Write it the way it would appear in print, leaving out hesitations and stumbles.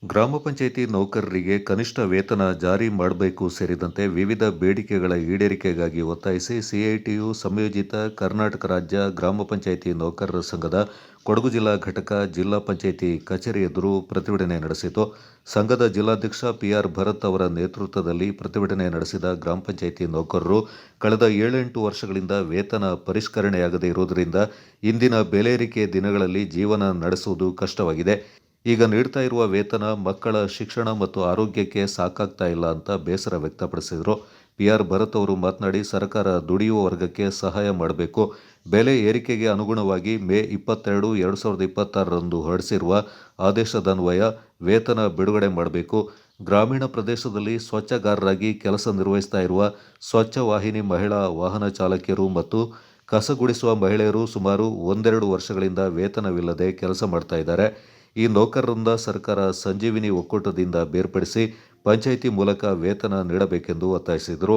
ಗ್ರಾಮ ಪಂಚಾಯಿತಿ ನೌಕರರಿಗೆ ಕನಿಷ್ಠ ವೇತನ ಜಾರಿ ಮಾಡಬೇಕು ಸೇರಿದಂತೆ ವಿವಿಧ ಬೇಡಿಕೆಗಳ ಈಡೇರಿಕೆಗಾಗಿ ಒತ್ತಾಯಿಸಿ ಸಿಐಟಿಯು ಸಂಯೋಜಿತ ಕರ್ನಾಟಕ ರಾಜ್ಯ ಗ್ರಾಮ ಪಂಚಾಯಿತಿ ನೌಕರರ ಸಂಘದ ಕೊಡಗು ಜಿಲ್ಲಾ ಘಟಕ ಜಿಲ್ಲಾ ಪಂಚಾಯಿತಿ ಕಚೇರಿ ಎದುರು ಪ್ರತಿಭಟನೆ ನಡೆಸಿತು. ಸಂಘದ ಜಿಲ್ಲಾಧ್ಯಕ್ಷ ಪಿಆರ್ ಭರತ್ ಅವರ ನೇತೃತ್ವದಲ್ಲಿ ಪ್ರತಿಭಟನೆ ನಡೆಸಿದ ಗ್ರಾಮ ಪಂಚಾಯಿತಿ ನೌಕರರು ಕಳೆದ 7-8 ವರ್ಷಗಳಿಂದ ವೇತನ ಪರಿಷ್ಕರಣೆಯಾಗದೇ ಇರುವುದರಿಂದ ಇಂದಿನ ಬೆಲೆ ಏರಿಕೆ ದಿನಗಳಲ್ಲಿ ಜೀವನ ನಡೆಸುವುದು ಕಷ್ಟವಾಗಿದೆ. ಈಗ ನೀಡ್ತಾ ಇರುವ ವೇತನ ಮಕ್ಕಳ ಶಿಕ್ಷಣ ಮತ್ತು ಆರೋಗ್ಯಕ್ಕೆ ಸಾಕಾಗ್ತಾ ಇಲ್ಲ ಅಂತ ಬೇಸರ ವ್ಯಕ್ತಪಡಿಸಿದರು. ಪಿಆರ್ ಭರತ್ ಅವರು ಮಾತನಾಡಿ, ಸರ್ಕಾರ ದುಡಿಯುವ ವರ್ಗಕ್ಕೆ ಸಹಾಯ ಮಾಡಬೇಕು. ಬೆಲೆ ಏರಿಕೆಗೆ ಅನುಗುಣವಾಗಿ ಮೇ 22, 2026ರಂದು ಹೊರಡಿಸಿರುವ ಆದೇಶದನ್ವಯ ವೇತನ ಬಿಡುಗಡೆ ಮಾಡಬೇಕು. ಗ್ರಾಮೀಣ ಪ್ರದೇಶದಲ್ಲಿ ಸ್ವಚ್ಛಗಾರರಾಗಿ ಕೆಲಸ ನಿರ್ವಹಿಸ್ತಾ ಇರುವ ಸ್ವಚ್ಛ ವಾಹಿನಿ ಮಹಿಳಾ ವಾಹನ ಚಾಲಕಿಯರು ಮತ್ತು ಕಸ ಗುಡಿಸುವ ಮಹಿಳೆಯರು ಸುಮಾರು 1-2 ವರ್ಷಗಳಿಂದ ವೇತನವಿಲ್ಲದೆ ಕೆಲಸ ಮಾಡ್ತಾ ಇದ್ದಾರೆ. ಈ ನೌಕರರನ್ನ ಸರ್ಕಾರ ಸಂಜೀವಿನಿ ಒಕ್ಕೂಟದಿಂದ ಬೇರ್ಪಡಿಸಿ ಪಂಚಾಯಿತಿ ಮೂಲಕ ವೇತನ ನೀಡಬೇಕೆಂದು ಒತ್ತಾಯಿಸಿದರು.